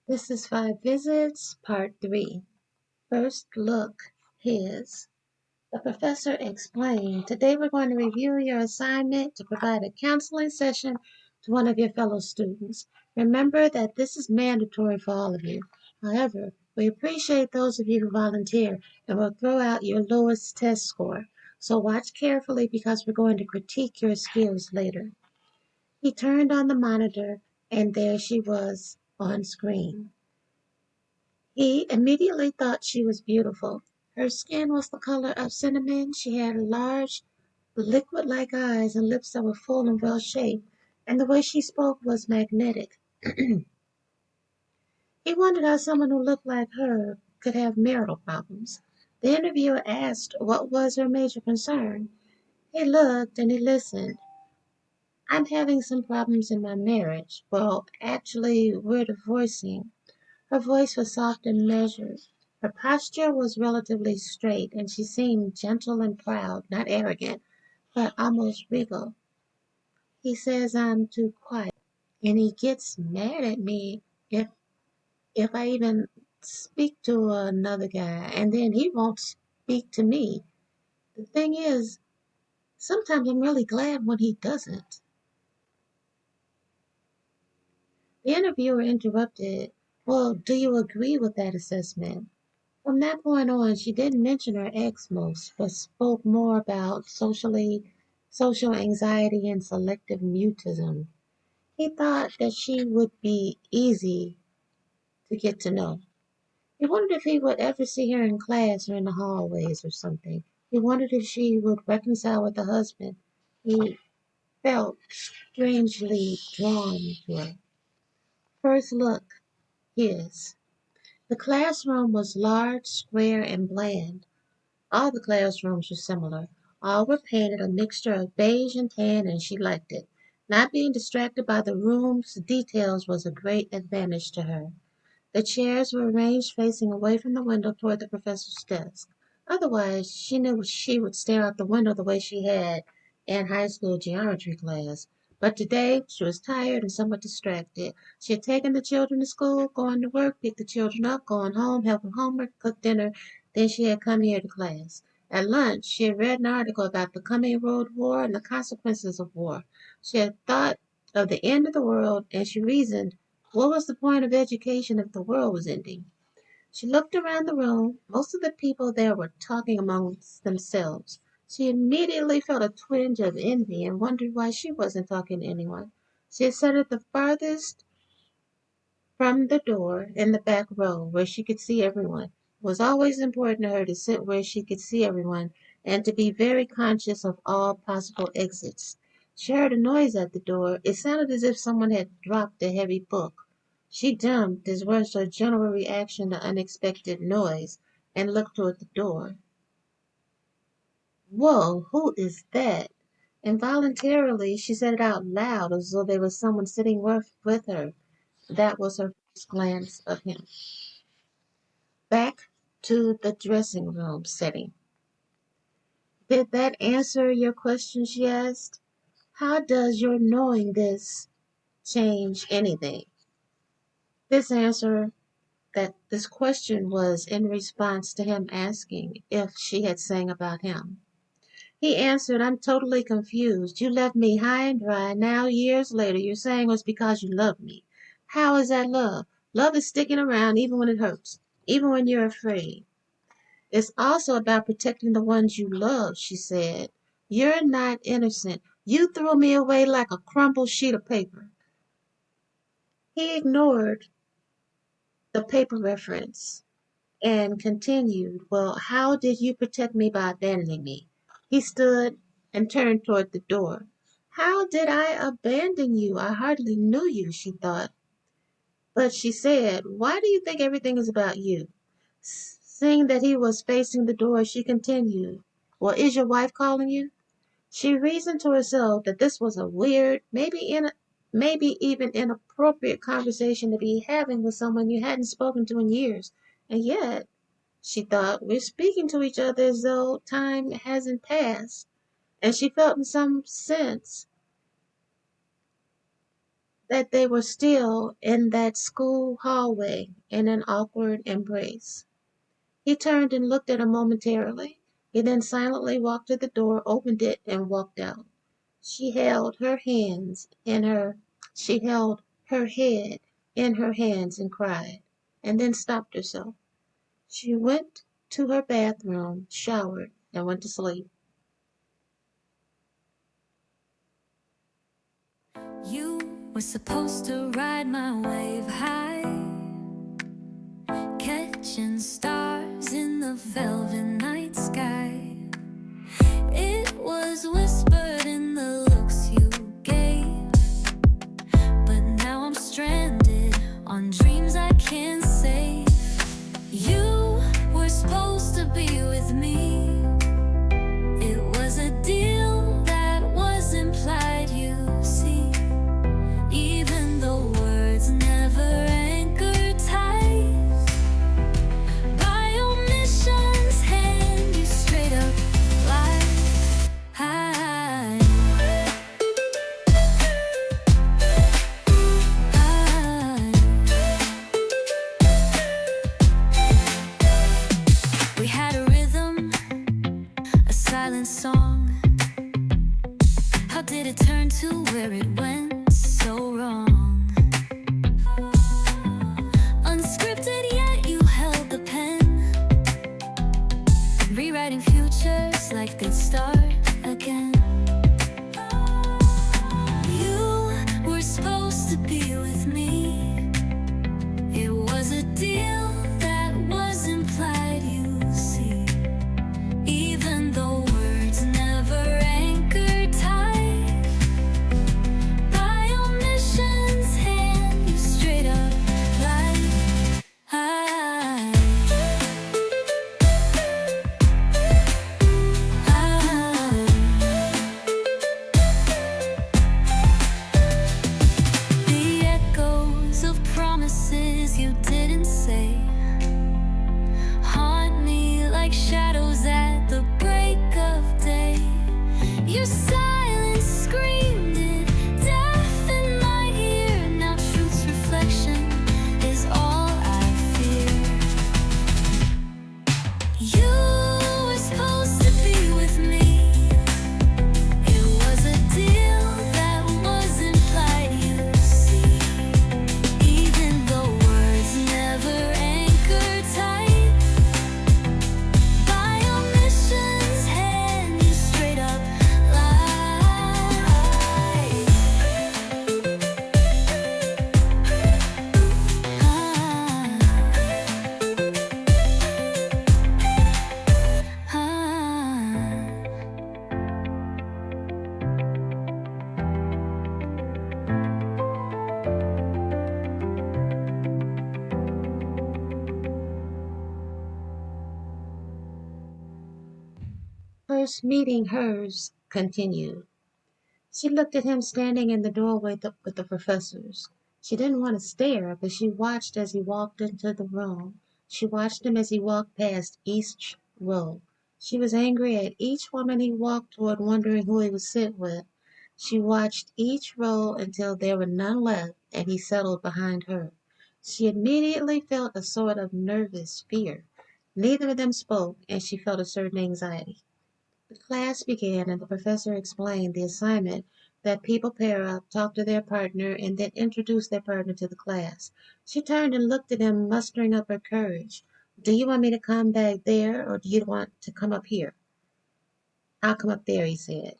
This is Five Visits, Part 3. First Look, His. The professor explained, today we're going to review your assignment to provide a counseling session to one of your fellow students. Remember that this is mandatory for all of you. However, we appreciate those of you who volunteer and will throw out your lowest test score. So watch carefully because we're going to critique your skills later. He turned on the monitor and there she was on screen. He immediately thought she was beautiful. Her skin was the color of cinnamon. She had large, liquid-like eyes and lips that were full and well-shaped, and the way she spoke was magnetic. He wondered how someone who looked like her could have marital problems. The interviewer asked what was her major concern. He looked and he listened. I'm having some problems in my marriage. Well, actually, we're divorcing. Her voice was soft and measured. Her posture was relatively straight, and she seemed gentle and proud, not arrogant, but almost regal. He says I'm too quiet, and he gets mad at me if if I even speak to another guy, and then he won't speak to me. The thing is, sometimes I'm really glad when he doesn't. The interviewer interrupted. Well, do you agree with that assessment? From that point on, she didn't mention her ex most, but spoke more about social anxiety and selective mutism. He thought that she would be easy to get to know. He wondered if he would ever see her in class or in the hallways or something. He wondered if she would reconcile with her husband. He felt strangely drawn to her. First look, his. The classroom was large, square, and bland. All the classrooms were similar. All were painted a mixture of beige and tan, and she liked it. Not being distracted by the room's details was a great advantage to her. The chairs were arranged facing away from the window toward the professor's desk. Otherwise, she knew she would stare out the window the way she had in high school geometry class. But today, she was tired and somewhat distracted. She had taken the children to school, gone to work, picked the children up, gone home, helped with homework, cooked dinner. Then she had come here to class. At lunch, she had read an article about the coming world war and the consequences of war. She had thought of the end of the world, and she reasoned, what was the point of education if the world was ending? She looked around the room. Most of the people there were talking amongst themselves. She immediately felt a twinge of envy and wondered why she wasn't talking to anyone. She had sat at the farthest from the door in the back row where she could see everyone. It was always important to her to sit where she could see everyone and to be very conscious of all possible exits. She heard a noise at the door. It sounded as if someone had dropped a heavy book. She jumped, as was her general reaction to unexpected noise, and looked toward the door. Whoa, who is that? Involuntarily, she said it out loud as though there was someone sitting with her. That was her first glance of him. Back to the dressing room setting. Did that answer your question? She asked. How does your knowing this change anything? This answer, that this question was in response to him asking if she had sang about him. He answered, I'm totally confused. You left me high and dry. Now, years later, you're saying it was because you love me. How is that love? Love is sticking around even when it hurts, even when you're afraid. It's also about protecting the ones you love, she said. You're not innocent. You threw me away like a crumpled sheet of paper. He ignored the paper reference and continued, well, how did you protect me by abandoning me? He stood and turned toward the door. How did I abandon you? I hardly knew you, she thought. But she said, why do you think everything is about you? Seeing that he was facing the door, she continued, well, is your wife calling you? She reasoned to herself that this was a weird, maybe even inappropriate conversation to be having with someone you hadn't spoken to in years. And yet, she thought, we're speaking to each other as though time hasn't passed. And she felt in some sense that they were still in that school hallway in an awkward embrace. He turned and looked at her momentarily. He then silently walked to the door, opened it, and walked out. She held her hands in her she held her head in her hands and cried, and then stopped herself. She went to her bathroom, showered, and went to sleep. You were supposed to ride my wave high, catching stars in the velvet night sky. It was whispered in the looks you gave, but now I'm stranded on dreams I can't save. You were supposed to be with me. It was a deal that was implied, you see. Even though words never anchor tight, by omissions hand you straight up like high. We had a rhythm, a silent song. How did it turn to where it went so wrong? Unscripted, yet you held the pen, rewriting futures like they'd start again. You were supposed to be with me. It was a deal that was implied, you see. Even though words never anchor tight, by omissions hand you straight up like high. The echoes of promises you didn't say haunt me like shadows at the break of day. Your silence screamed it deaf in my ear. Now truth's reflection is all I fear. You were supposed to be with me. It was a deal that was implied, you see. Even though words never anchor tight, by omissions hand you straight up like First meeting hers continued. She looked at him standing in the doorway with the professors. She didn't want to stare, but she watched as he walked into the room. She watched him as he walked past each row. She was angry at each woman he walked toward, wondering who he would sit with. She watched each row until there were none left, and he settled behind her. She immediately felt a sort of nervous fear. Neither of them spoke, and she felt a certain anxiety. The class began, and the professor explained the assignment that people pair up, talk to their partner, and then introduce their partner to the class. She turned and looked at him, mustering up her courage. Do you want me to come back there, or do you want to come up here? I'll come up there, he said.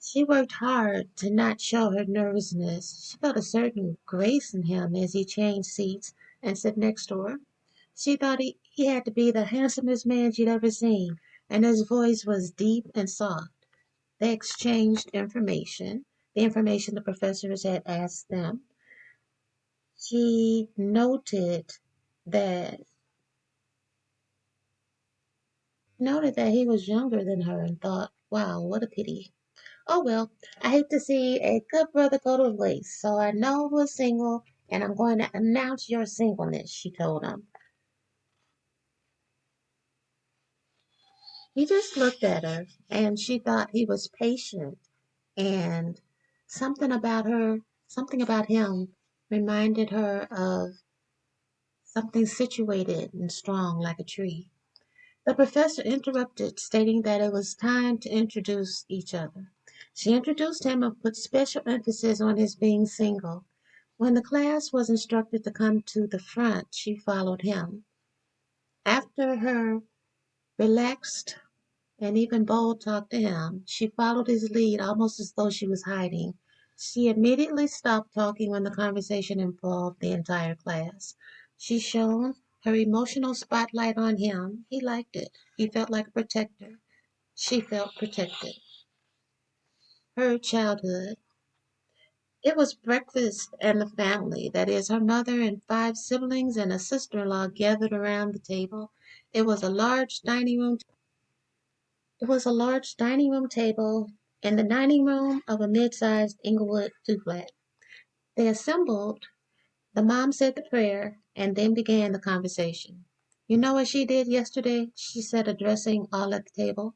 She worked hard to not show her nervousness. She felt a certain grace in him as he changed seats and sat next to her. She thought he had to be the handsomest man she'd ever seen, and his voice was deep and soft. They exchanged information, the information the professors had asked them. She that noted that he was younger than her and thought, wow, what a pity. Oh well, I hate to see a good brother go to waste, so I know we're single and I'm going to announce your singleness, she told him. He just looked at her and she thought he was patient and something about her Something about him reminded her of something situated and strong like a tree. The professor interrupted, stating that it was time to introduce each other. She introduced him and put special emphasis on his being single. When the class was instructed to come to the front, she followed him. After her relaxed and even bold talk to him, she followed his lead almost as though she was hiding. She immediately stopped talking when the conversation involved the entire class. She shone her emotional spotlight on him. He liked it. He felt like a protector. She felt protected. Her childhood. It was breakfast and the family, that is, her mother and five siblings and a sister in law gathered around the table. It was a large dining room It was a large dining room table in the dining room of a mid-sized Inglewood two-flat. They assembled, the mom said the prayer, and then began the conversation. You know what she did yesterday? She said, addressing all at the table.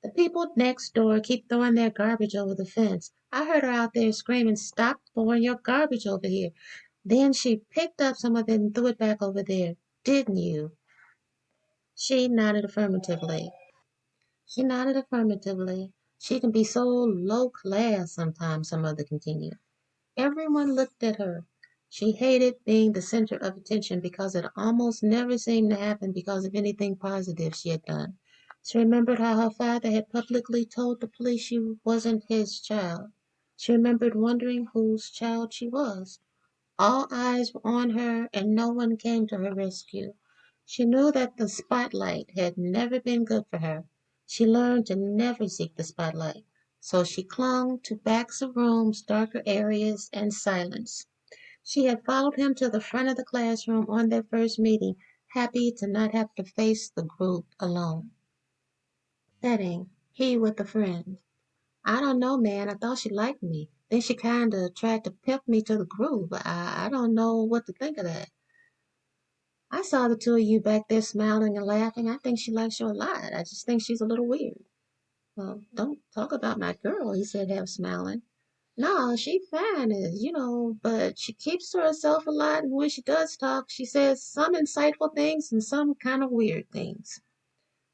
The people next door keep throwing their garbage over the fence. I heard her out there screaming, Stop throwing your garbage over here. Then she picked up some of it and threw it back over there. Didn't you? She nodded affirmatively. She nodded affirmatively. She can be so low class sometimes, her mother continued. Everyone looked at her. She hated being the center of attention because it almost never seemed to happen because of anything positive she had done. She remembered how her father had publicly told the police she wasn't his child. She remembered wondering whose child she was. All eyes were on her, and no one came to her rescue. She knew that the spotlight had never been good for her. She learned to never seek the spotlight. So she clung to backs of rooms, darker areas, and silence. She had followed him to the front of the classroom on their first meeting, happy to not have to face the group alone. Setting, he with a friend. I don't know, man. I thought she liked me. Then she kinda tried to pimp me to the groove. I don't know what to think of that. I saw the two of you back there smiling and laughing. I think she likes you a lot. I just think she's a little weird. Well, don't talk about my girl, he said, half smiling. No, she fine but she keeps to herself a lot, and when she does talk, she says some insightful things and some kind of weird things.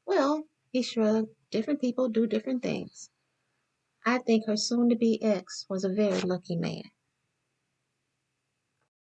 Well, he shrugged, different people do different things. I think her soon to be ex was a very lucky man.